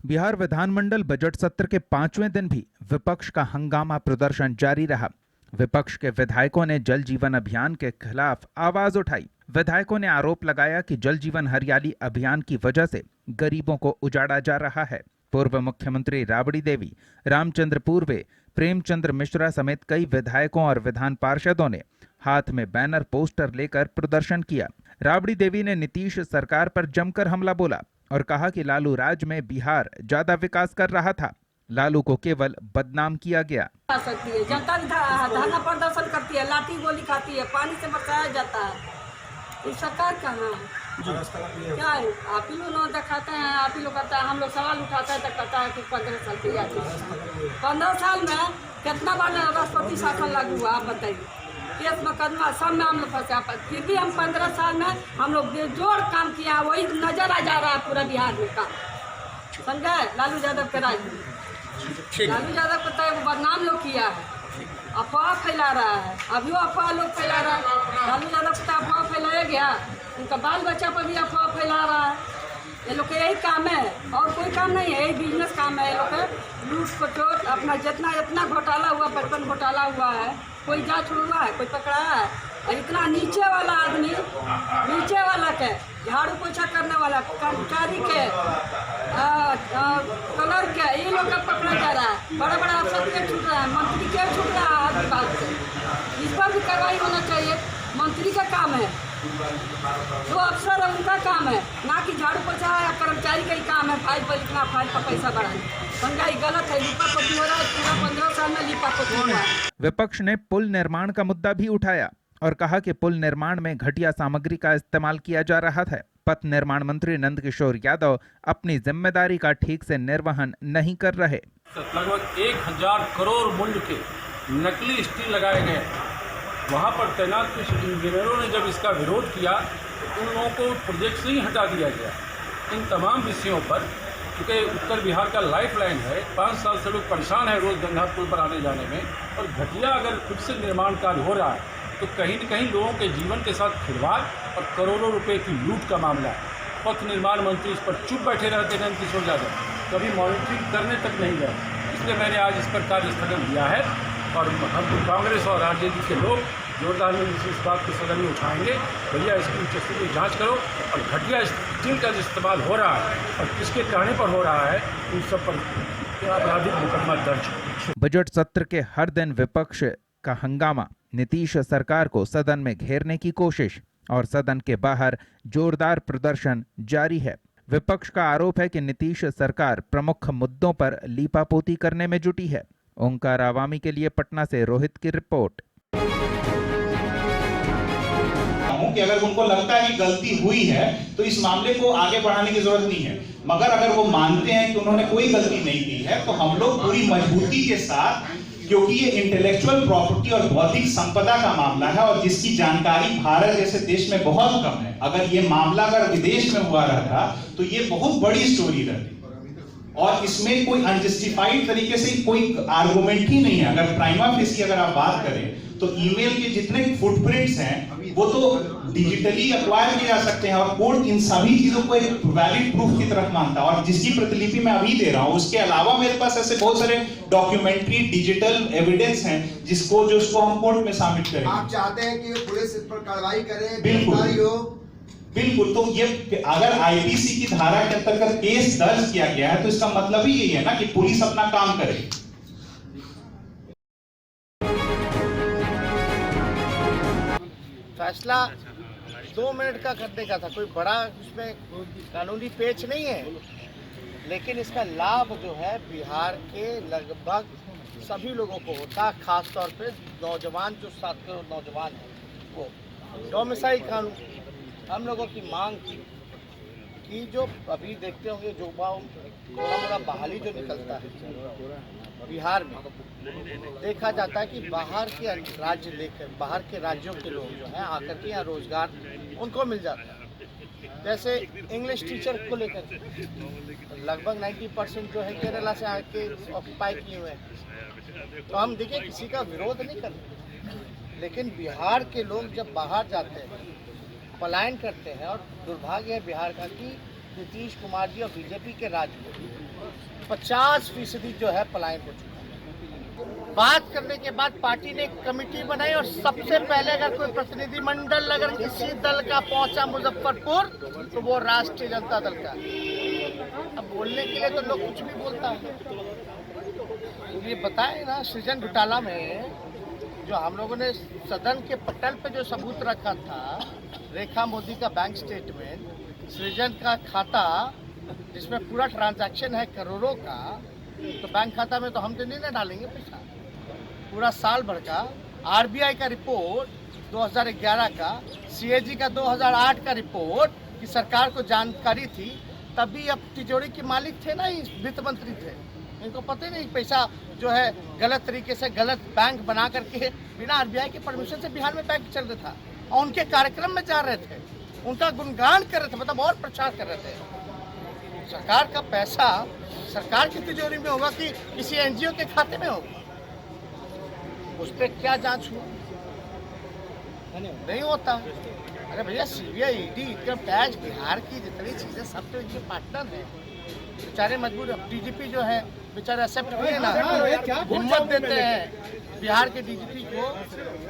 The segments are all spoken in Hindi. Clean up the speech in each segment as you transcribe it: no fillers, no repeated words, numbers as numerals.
बिहार विधानमंडल बजट सत्र के 5वें दिन भी विपक्ष का हंगामा प्रदर्शन जारी रहा। विपक्ष के विधायकों ने जल जीवन अभियान के खिलाफ आवाज उठाई। विधायकों ने आरोप लगाया कि जल जीवन हरियाली अभियान की वजह से गरीबों को उजाड़ा जा रहा है। पूर्व मुख्यमंत्री राबड़ी देवी, रामचंद्र पूर्वे, प्रेमचंद्र मिश्रा समेत कई विधायकों और विधान पार्षदों ने हाथ में बैनर पोस्टर लेकर प्रदर्शन किया। राबड़ी देवी ने नीतीश सरकार पर जमकर हमला बोला और कहा कि लालू राज में बिहार ज्यादा विकास कर रहा था, लालू को केवल बदनाम किया गया। जनता धरना प्रदर्शन करती है, लाठी गोली खाती है, पानी से बचाया जाता है। ये सरकार कहाँ क्या है? आप ही लोग दिखाते हैं, आप ही लोग करते हैं, हम लोग सवाल उठाते हैं तो कहता है कि 15 साल की याद है। 15 साल में कितना बार राष्ट्रपति शासन लागू हुआ आप बताइए। केस मुकदमा सब में हम लोग फंसे, फिर भी हम 15 साल में हम लोग बेजोड़ काम किया, वही नजर आ जा रहा है पूरा बिहार में का। समझे? लालू यादव के राज में लालू यादव को तो बदनाम लोग किया है, अफवाह फैला रहा है, अभी वो अफवाह लोग फैला रहा है। लालू यादव को तो अफवाह फैलाया गया, उनका बाल बच्चा पर भी अफवाह फैला रहा है। ये लोग का यही काम है और कोई काम नहीं है, यही बिजनेस काम है। ये लोग का लूट खसोट अपना जितना घोटाला हुआ, 55 घोटाला हुआ है, कोई जांच हुआ है, कोई पकड़ा है। और इतना नीचे वाला आदमी, नीचे वाला के झाड़ू पोछा करने वाला कर्मचारी के कलर के ये लोग का पकड़ा जा रहा है। बड़ा बड़ा अफसर के छूट रहा है, मंत्री के छूट रहा है विभाग से। इस पर भी कार्रवाई होना चाहिए। मंत्री का काम है, जो अफसर है उनका काम है, ना कि झाड़ू पोछा या कर्मचारी का ही काम है फाइल पर लिखना, फाइल पर पैसा बढ़ाना। समझा? गलत है, लिपापोती हो रहा है पूरा 15 साल में लिपापोती हो रहा है। विपक्ष ने पुल निर्माण का मुद्दा भी उठाया और कहा कि पुल निर्माण में घटिया सामग्री का इस्तेमाल किया जा रहा है। पथ निर्माण मंत्री नंदकिशोर यादव अपनी जिम्मेदारी का ठीक से निर्वहन नहीं कर रहे। लगभग 1000 करोड़ मूल्य के नकली स्टील लगाए गए। वहां पर तैनात कुछ इंजीनियरों ने जब इसका विरोध किया तो उन लोगों को प्रोजेक्ट से ही हटा दिया गया। इन तमाम विषयों पर, क्योंकि उत्तर बिहार का लाइफलाइन है, 5 साल से लोग परेशान है रोज गंगा पुल पर आने जाने में, और घटिया अगर खुद से निर्माण कार्य हो रहा है तो कहीं न कहीं लोगों के जीवन के साथ खिलवाड़ और करोड़ों रुपए की लूट का मामला है। पथ निर्माण मंत्री इस पर चुप बैठे रहते हैं, नंदकिशोर यादव कभी मॉनिटरिंग करने तक नहीं गए। इसलिए मैंने आज इस पर कार्य स्थगन दिया है और हम कांग्रेस और आरजेडी के लोग जोरदार इस बात को सदन में उठाएंगे। भैया इसकी उचित जांच करो और घटिया स्टील का जो इस्तेमाल हो रहा है और किसके कहने पर हो रहा है, उन सब पर आपराधिक मुकदमा दर्ज हो। बजट सत्र के हर दिन विपक्ष का हंगामा, नीतीश सरकार को सदन में घेरने की कोशिश और सदन के बाहर जोरदार प्रदर्शन जारी है। विपक्ष का आरोप है कि नीतीश सरकार प्रमुख मुद्दों पर लीपापोती करने में जुटी है। ओंकार आवामी के लिए पटना से रोहित की रिपोर्ट। कि अगर उनको लगता है कि गलती हुई है तो इस मामले को आगे बढ़ाने की जरूरत नहीं है, मगर अगर वो मानते हैं कि उन्होंने कोई गलती नहीं की है तो हम लोग पूरी मजबूती के साथ, क्योंकि ये इंटेलेक्चुअल प्रॉपर्टी और बौद्धिक संपदा का मामला है और जिसकी जानकारी भारत जैसे देश में बहुत कम है। अगर ये मामला अगर विदेश में हुआ रहता तो ये बहुत बड़ी स्टोरी रहती और इसमें कोई अनजस्टिफाइड तरीके से कोई आर्गुमेंट ही नहीं है। अगर प्राइमा फेसी अगर आप बात करें तो ईमेल के जितने फुटप्रिंट्स हैं वो तो डिजिटली एक्वायर किए जा सकते हैं और कोर्ट इन सभी चीजों को एक वैलिड प्रूफ की तरफ मानता है और जिसकी प्रतिलिपि मैं अभी दे रहा हूं उसके अलावा मेरे पास ऐसे बहुत सारे डॉक्यूमेंट्री डिजिटल एविडेंस हैं जिसको हम कोर्ट में सबमिट करेंगे। आप चाहते हैं कि पुलिस इस पर कार्रवाई करे, बिल्कुल। तो ये अगर आईपीसी की धारा के अंतर्गत केस दर्ज किया गया है तो इसका मतलब ही यही है ना कि पुलिस अपना काम करे। फैसला 2 मिनट का करने का था, कोई बड़ा उसमें कानूनी पेच नहीं है, लेकिन इसका लाभ जो है बिहार के लगभग सभी लोगों को होता, खास तौर पे नौजवान जो 7 करोड़ नौजवान हैं वो। डोमिसाइल कानून हम लोगों की मांग थी कि जो अभी देखते होंगे जो थोड़ा मोड़ा बहाली जो निकलता है बिहार में, देखा जाता है कि बाहर के राज्य लेकर बाहर के राज्यों के लोग जो हैं आकर के यहाँ रोजगार उनको मिल जाता है। जैसे इंग्लिश टीचर को लेकर लगभग 90% जो है केरला से आके ऑक्यूपाई किए हुए हैं। तो हम देखिए किसी का विरोध नहीं करते, लेकिन बिहार के लोग जब बाहर जाते हैं, पलायन करते हैं, और दुर्भाग्य है बिहार का कि नीतीश कुमार जी और बीजेपी के राज में 50% जो है पलायन हो चुका है। बात करने के बाद पार्टी ने एक कमेटी बनाई और सबसे पहले अगर कोई प्रतिनिधिमंडल अगर किसी दल का पहुंचा मुजफ्फरपुर तो वो राष्ट्रीय जनता दल का। अब बोलने के लिए तो लोग कुछ भी बोलता है। ये बताए ना, सृजन घोटाला में जो हम लोगों ने सदन के पटल पे जो सबूत रखा था, रेखा मोदी का बैंक स्टेटमेंट, सृजन का खाता जिसमें पूरा ट्रांजैक्शन है करोड़ों का, तो बैंक खाता में तो हम तो नहीं ना डालेंगे पैसा। पूरा साल भर का आरबीआई का रिपोर्ट 2011 का, सीएजी का 2008 का रिपोर्ट कि सरकार को जानकारी थी, तभी अब तिजोरी के मालिक थे ना, वित्त मंत्री थे। इनको पता ही नहीं पैसा जो है गलत तरीके से गलत बैंक बना करके बिना आरबीआई के परमिशन से बिहार में बैंक चल रहा था और उनके कार्यक्रम में जा रहे थे, उनका गुणगान कर रहे थे, मतलब और प्रचार कर रहे थे। सरकार का पैसा सरकार की तिजोरी में होगा कि किसी एनजीओ के खाते में होगा? उस पर क्या जांच हुआ? नहीं होता। अरे भैया, CBI, ED, income tax, Bihar की जितनी चीजें सब तो इनके पार्टनर हैं। बेचारे मजबूर। डीजीपी जो है बेचारे एक्सेप्ट किए ना, हिम्मत देते हैं बिहार के डीजीपी को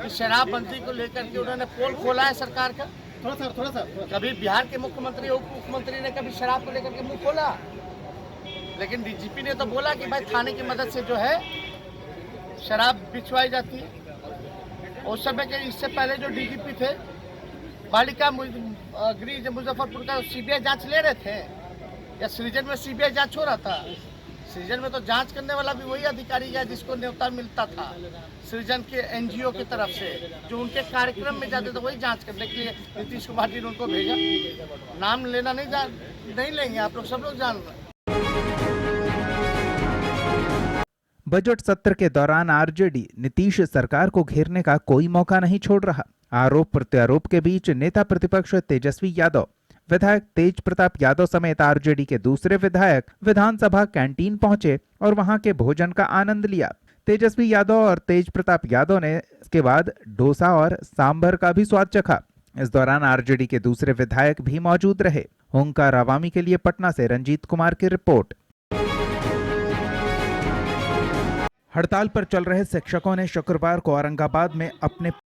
कि शराबबंदी को लेकर के उन्होंने पोल खोला है सरकार का। थोड़ा सा कभी बिहार के मुख्यमंत्री उप मुख्यमंत्री ने कभी शराब को लेकर के मुंह खोला? लेकिन डीजीपी ने तो बोला कि भाई थाने की मदद से जो है शराब बिचवाई जाती है। उस समय के इससे पहले जो डीजीपी थे बालिका गृह मुजफ्फरपुर का सीबीआई जांच ले रहे थे, या सृजन में सीबीआई जांच हो रहा था? सृजन में तो जांच करने वाला भी वही अधिकारी है जिसको न्योता मिलता था सृजन के एनजीओ की तरफ से, जो उनके कार्यक्रम में जाते थे, वही जांच करने के लिए नीतीश कुमार जी ने उनको भेजा। नाम लेना नहीं लेंगे, आप लोग सब लोग जान रहे हैं। बजट सत्र के दौरान आरजेडी नीतीश सरकार को घेरने का कोई मौका नहीं छोड़ रहा। आरोप प्रत्यारोप के बीच नेता प्रतिपक्ष तेजस्वी यादव, विधायक तेज प्रताप यादव समेत आरजेडी के दूसरे विधायक विधानसभा कैंटीन पहुंचे और वहां के भोजन का आनंद लिया। तेजस्वी यादव और तेज प्रताप यादव ने इसके बाद डोसा और सांभर का भी स्वाद चखा। इस दौरान आरजेडी के दूसरे विधायक भी मौजूद रहे। ओंकार आवामी के लिए पटना से रंजीत कुमार की रिपोर्ट। हड़ताल पर चल रहे शिक्षकों ने शुक्रवार को औरंगाबाद में अपने